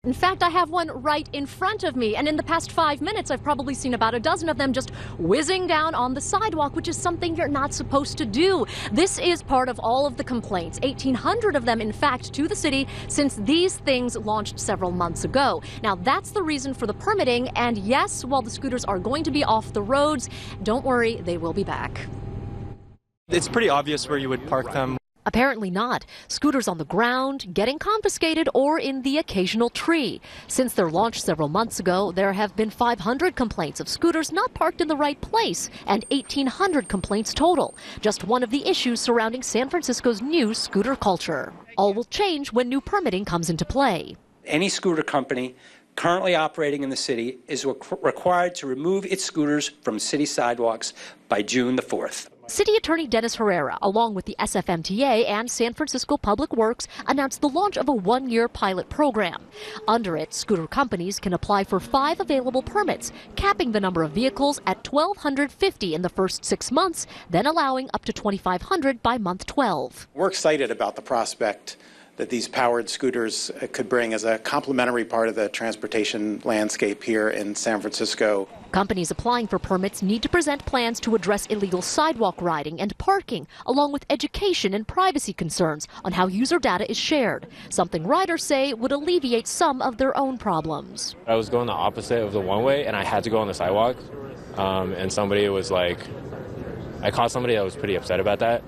In fact, I have one right in front of me, and in the past 5 minutes, I've probably seen about a dozen of them just whizzing down on the sidewalk, which is something you're not supposed to do. This is part of all of the complaints, 1,800 of them, in fact, to the city since these things launched several months ago. Now, that's the reason for the permitting, and yes, while the scooters are going to be off the roads, don't worry, they will be back. It's pretty obvious where you would park them. Apparently not. Scooters on the ground, getting confiscated, or in the occasional tree. Since their launch several months ago, there have been 500 complaints of scooters not parked in the right place and 1,800 complaints total. Just one of the issues surrounding San Francisco's new scooter culture. All will change when new permitting comes into play. Any scooter company currently operating in the city is required to remove its scooters from city sidewalks by June the 4th. City Attorney Dennis Herrera, along with the SFMTA and San Francisco Public Works, announced the launch of a one-year pilot program. Under it, scooter companies can apply for 5 available permits, capping the number of vehicles at 1,250 in the first 6 months, then allowing up to 2,500 by month 12. We're excited about the prospect that these powered scooters could bring as a complementary part of the transportation landscape here in San Francisco. Companies applying for permits need to present plans to address illegal sidewalk riding and parking, along with education and privacy concerns on how user data is shared, something riders say would alleviate some of their own problems. I was going the opposite of the one-way, and I had to go on the sidewalk, and somebody was like, I caught somebody that was pretty upset about that.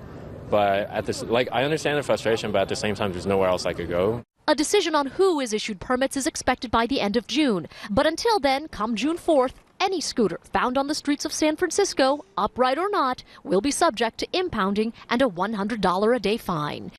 But at this, I understand the frustration, but at the same time, there's nowhere else I could go. A decision on who is issued permits is expected by the end of June. But until then, come June 4th, any scooter found on the streets of San Francisco, upright or not, will be subject to impounding and a $100 a day fine.